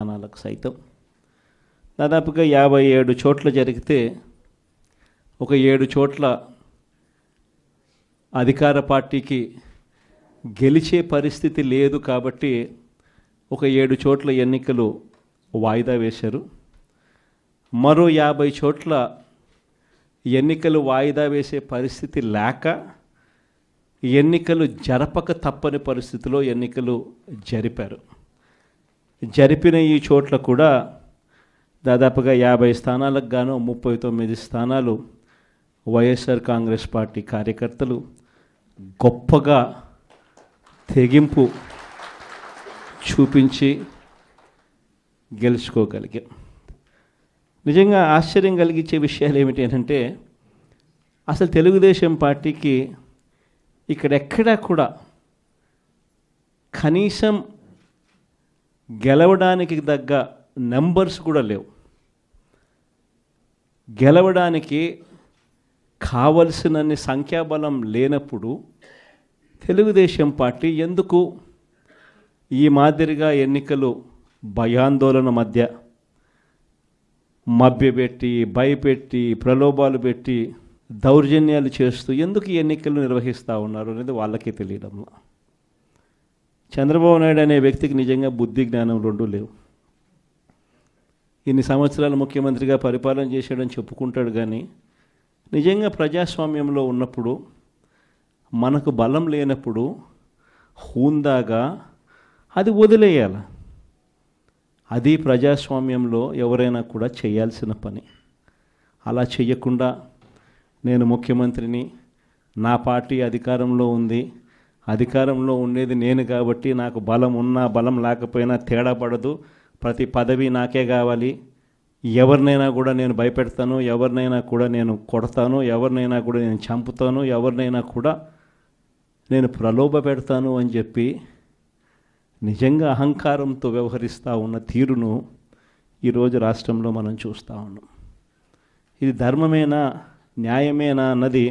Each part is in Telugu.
స్థానాలకు సైతం దాదాపుగా 57 చోట్ల జరిగితే ఒక 7 చోట్ల అధికార పార్టీకి గెలిచే పరిస్థితి లేదు కాబట్టి ఒక 7 చోట్ల ఎన్నికలు వాయిదా వేశారు. మరో 50 చోట్ల ఎన్నికలు వాయిదా వేసే పరిస్థితి లేక ఎన్నికలు జరపక తప్పని పరిస్థితిలో ఎన్నికలు జరిపారు. జరిపిన ఈ చోట్ల కూడా దాదాపుగా 50 స్థానాలకు గాను 39 స్థానాలు వైఎస్ఆర్ కాంగ్రెస్ పార్టీ కార్యకర్తలు గొప్పగా తెగింపు చూపించి గెలుచుకోగలిగాం. నిజంగా ఆశ్చర్యం కలిగించే విషయాలు ఏమిటి అంటే అసలు తెలుగుదేశం పార్టీకి ఇక్కడెక్కడా కూడా కనీసం గెలవడానికి తగ్గ నెంబర్స్ కూడా లేవు. గెలవడానికి కావలసినన్ని సంఖ్యాబలం లేనప్పుడు తెలుగుదేశం పార్టీ ఎందుకు ఈ మాదిరిగా ఎన్నికలు భయాందోళన మధ్య మభ్యపెట్టి భయపెట్టి ప్రలోభాలు పెట్టి దౌర్జన్యాలు చేస్తూ ఎందుకు ఈ ఎన్నికలు నిర్వహిస్తూ ఉన్నారు అనేది వాళ్ళకే తెలియడం. చంద్రబాబు నాయుడు అనే వ్యక్తికి నిజంగా బుద్ధి జ్ఞానం రెండూ లేవు. ఇన్ని సంవత్సరాలు ముఖ్యమంత్రిగా పరిపాలన చేశాడని చెప్పుకుంటాడు కానీ నిజంగా ప్రజాస్వామ్యంలో ఉన్నప్పుడు మనకు బలం లేనప్పుడు హూందాగా అది వదిలేయాలి. అది ప్రజాస్వామ్యంలో ఎవరైనా కూడా చేయాల్సిన పని. అలా చేయకుండా నేను ముఖ్యమంత్రిని, నా పార్టీ అధికారంలో ఉంది, అధికారంలో ఉండేది నేను కాబట్టి నాకు బలం ఉన్నా బలం లేకపోయినా తేడా పడదు, ప్రతి పదవి నాకే కావాలి, ఎవరినైనా కూడా నేను భయపెడతాను, ఎవరినైనా కూడా నేను కొడతాను, ఎవరినైనా కూడా నేను చంపుతాను, ఎవరినైనా కూడా నేను ప్రలోభ పెడతాను అని చెప్పి నిజంగా అహంకారంతో వ్యవహరిస్తూ ఉన్న తీరును ఈరోజు రాష్ట్రంలో మనం చూస్తూ ఉన్నాం. ఇది ధర్మమేనా, న్యాయమేనా అన్నది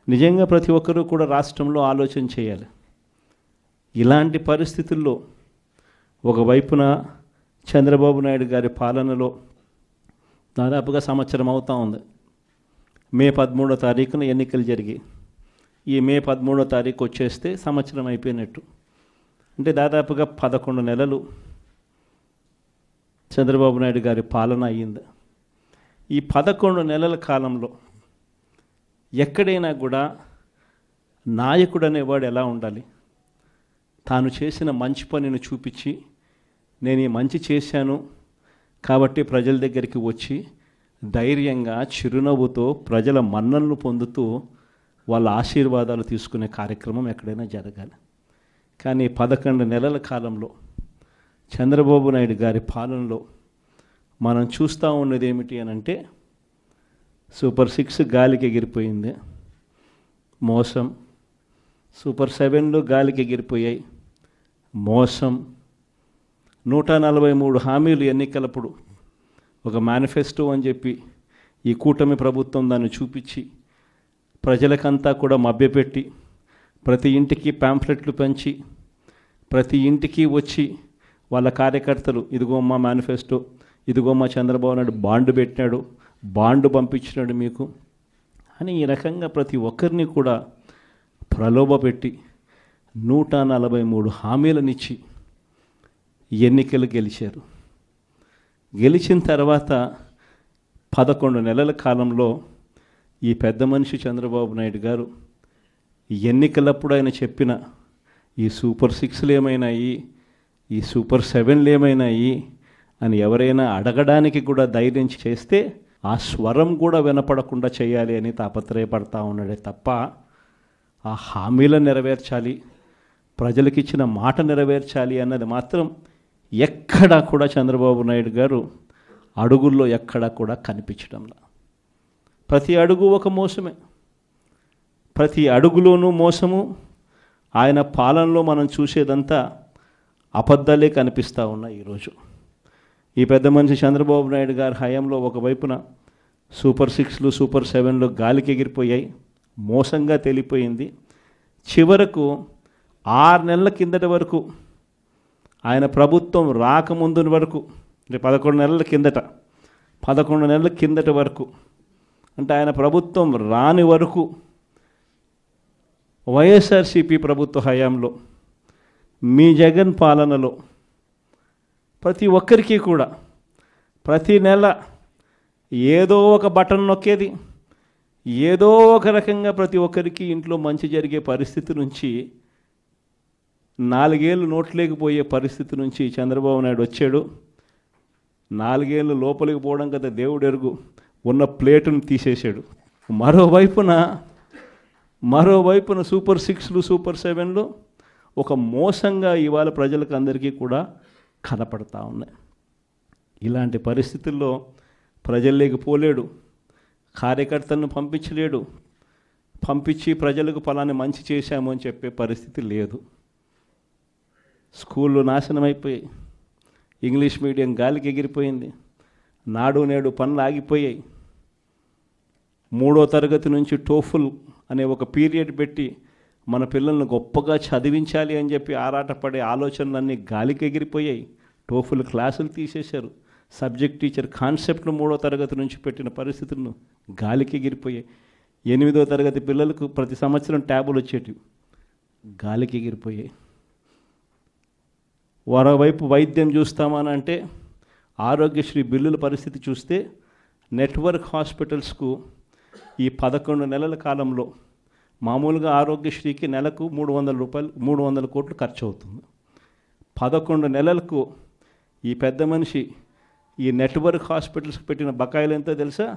నిజంగా ప్రతి ఒక్కరూ కూడా రాష్ట్రంలో ఆలోచన చేయాలి. ఇలాంటి పరిస్థితుల్లో ఒకవైపున చంద్రబాబు నాయుడు గారి పాలనలో దాదాపుగా సంవత్సరం అవుతూ ఉంది. మే 13వ తారీఖున ఎన్నికలు జరిగి ఈ మే 13వ తారీఖు వచ్చేస్తే సంవత్సరం అయిపోయినట్టు. అంటే దాదాపుగా 11 నెలలు చంద్రబాబు నాయుడు గారి పాలన అయ్యింది. ఈ 11 నెలల కాలంలో ఎక్కడైనా కూడా నాయకుడు అనేవాడు ఎలా ఉండాలి? తాను చేసిన మంచి పనిని చూపించి నేను ఈ మంచి చేశాను కాబట్టి ప్రజల దగ్గరికి వచ్చి ధైర్యంగా చిరునవ్వుతో ప్రజల మన్ననలు పొందుతూ వాళ్ళ ఆశీర్వాదాలు తీసుకునే కార్యక్రమం ఎక్కడైనా జరగాలి. కానీ 11 నెలల కాలంలో చంద్రబాబు నాయుడు గారి పాలనలో మనం చూస్తూ ఉన్నది ఏమిటి అని అంటే సూపర్ 6 గాలికి ఎగిరిపోయింది, మోసం. సూపర్ 7లు గాలికి ఎగిరిపోయాయి, మోసం. 143 హామీలు ఎన్నికలప్పుడు ఒక మేనిఫెస్టో అని చెప్పి ఈ కూటమి ప్రభుత్వం దాన్ని చూపించి ప్రజలకంతా కూడా మభ్యపెట్టి ప్రతి ఇంటికి పాంఫ్లెట్లు పంచి ప్రతి ఇంటికి వచ్చి వాళ్ళ కార్యకర్తలు ఇదిగో మా మేనిఫెస్టో, ఇదిగో మా చంద్రబాబు నాయుడు బాండ్ పెట్టినాడు, బాండ్ పంపించినాడు మీకు అని ఈ రకంగా ప్రతి ఒక్కరిని కూడా ప్రలోభపెట్టి 143 హామీలనిచ్చి ఎన్నికలు గెలిచారు. గెలిచిన తర్వాత 11 నెలల కాలంలో ఈ పెద్ద మనిషి చంద్రబాబు నాయుడు గారు ఎన్నికలప్పుడు ఆయన చెప్పిన ఈ సూపర్ 6లు ఏమైనాయి, ఈ సూపర్ 7లు ఏమైనాయి అని ఎవరైనా అడగడానికి కూడా ధైర్యం చేస్తే ఆ స్వరం కూడా వినపడకుండా చేయాలి అని తాపత్రయపడతా ఉన్నాడే తప్ప ఆ హామీలను నెరవేర్చాలి, ప్రజలకు ఇచ్చిన మాట నెరవేర్చాలి అన్నది మాత్రం ఎక్కడా కూడా చంద్రబాబు నాయుడు గారు అడుగుల్లో ఎక్కడా కూడా కనిపించడంలా. ప్రతి అడుగు ఒక మోసమే, ప్రతి అడుగులోనూ మోసము. ఆయన పాలనలో మనం చూసేదంతా అబద్ధాలే కనిపిస్తూ ఉన్నాయి. ఈరోజు ఈ పెద్ద మనిషి చంద్రబాబు నాయుడు గారి హయాంలో ఒకవైపున సూపర్ 6లు సూపర్ 7లు గాలికి ఎగిరిపోయాయి, మోసంగా తేలిపోయింది. చివరకు 6 నెలల కిందటి వరకు ఆయన ప్రభుత్వం రాకముందు వరకు అంటే 11 నెలల కిందట వరకు అంటే ఆయన ప్రభుత్వం రాని వరకు వైఎస్ఆర్సీపీ ప్రభుత్వ హయాంలో మీ జగన్ పాలనలో ప్రతి ఒక్కరికి కూడా ప్రతి నెల ఏదో ఒక బటన్ నొక్కేది, ఏదో ఒక రకంగా ప్రతి ఒక్కరికి ఇంట్లో మంచి జరిగే పరిస్థితి నుంచి 4 ఏళ్ళు నోట్లేకపోయే పరిస్థితి నుంచి చంద్రబాబు నాయుడు వచ్చాడు. 4 ఏళ్ళు లోపలికి పోవడం కదా దేవుడు ఎరుగు, ఉన్న ప్లేటును తీసేశాడు. మరోవైపున సూపర్ 6లు సూపర్ 7లు ఒక మోసంగా ఇవాళ ప్రజలకు అందరికీ కూడా కనపడతా ఉన్నాయి. ఇలాంటి పరిస్థితుల్లో ప్రజల్లోకి పోలేడు, కార్యకర్తలను పంపించలేడు, పంపించి ప్రజలకు ఫలాన్ని మంచి చేశాము అని చెప్పే పరిస్థితి లేదు. స్కూళ్ళు నాశనం అయిపోయాయి, ఇంగ్లీష్ మీడియం గాలికి ఎగిరిపోయింది, నాడు నేడు పనులు ఆగిపోయాయి. 3వ తరగతి నుంచి టోఫుల్ అనే ఒక పీరియడ్ పెట్టి మన పిల్లల్ని గొప్పగా చదివించాలి అని చెప్పి ఆరాటపడే ఆలోచనలన్నీ గాలికి ఎగిరిపోయాయి. టోఫుల్ క్లాసులు తీసేశారు. సబ్జెక్ట్ టీచర్ కాన్సెప్ట్ను 3వ తరగతి నుంచి పెట్టిన పరిస్థితులను గాలికి ఎగిరిపోయాయి. 8వ తరగతి పిల్లలకు ప్రతి సంవత్సరం ట్యాబులు వచ్చేటివి, గాలికి ఎగిరిపోయాయి. మరోవైపు వైద్యం చూస్తామనంటే ఆరోగ్యశ్రీ బిల్లుల పరిస్థితి చూస్తే నెట్వర్క్ హాస్పిటల్స్కు ఈ 11 నెలల కాలంలో మామూలుగా ఆరోగ్యశ్రీకి నెలకు 300 కోట్లు ఖర్చు అవుతుంది. 11 నెలలకు ఈ పెద్ద మనిషి ఈ నెట్వర్క్ హాస్పిటల్స్కి పెట్టిన బకాయిలు ఎంతో తెలుసా?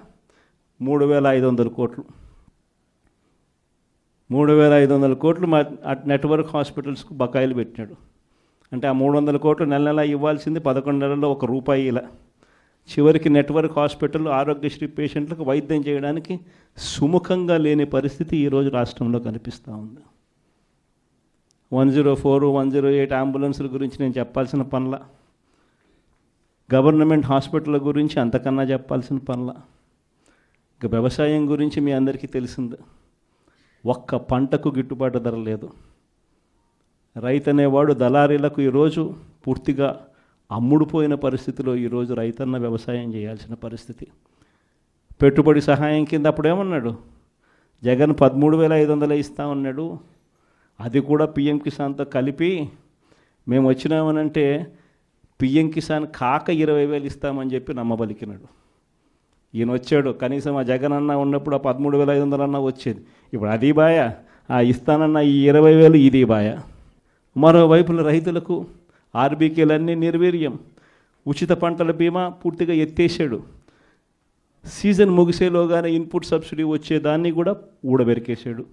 3,500 కోట్లు. 3,500 కోట్లు నెట్వర్క్ హాస్పిటల్స్కు బకాయిలు పెట్టినాడు. అంటే ఆ 300 కోట్లు నెల ఇవ్వాల్సింది 11 నెలల్లో ₹1 ఇలా. చివరికి నెట్వర్క్ హాస్పిటల్ ఆరోగ్యశ్రీ పేషెంట్లకు వైద్యం చేయడానికి సుముఖంగా లేని పరిస్థితి ఈరోజు రాష్ట్రంలో కనిపిస్తూ ఉంది. 104, 108 అంబులెన్సుల గురించి నేను చెప్పాల్సిన పనుల, గవర్నమెంట్ హాస్పిటల్ గురించి అంతకన్నా చెప్పాల్సిన పనుల. ఇక వ్యవసాయం గురించి మీ అందరికీ తెలిసింది, ఒక్క పంటకు గిట్టుబాటు ధర లేదు. రైతు అనేవాడు దళారీలకు ఈరోజు పూర్తిగా అమ్ముడుపోయిన పరిస్థితిలో ఈరోజు రైతన్న వ్యవసాయం చేయాల్సిన పరిస్థితి. పెట్టుబడి సహాయం కింద అప్పుడు ఏమన్నాడు జగన్? 13,500 ఇస్తామన్నాడు. అది కూడా పిఎం కిసాన్తో కలిపి మేము వచ్చినామనంటే పిఎం కిసాన్ కాక 20,000 ఇస్తామని చెప్పి నమ్మబలికినాడు. ఈయన వచ్చాడు, కనీసం ఆ జగన్ అన్న ఉన్నప్పుడు ఆ 13,500 అన్న వచ్చేది. ఇప్పుడు అది బాయ, ఆ ఇస్తానన్న ఈ 20,000 ఇది బాయ. మరోవైపున రైతులకు ఆర్బీకేలన్నీ నిర్వీర్యం, ఉచిత పంటల బీమా పూర్తిగా ఎత్తేసాడు. సీజన్ ముగిసేలోగానే ఇన్పుట్ సబ్సిడీ వచ్చేదాన్ని కూడా ఊడబెరికేశాడు.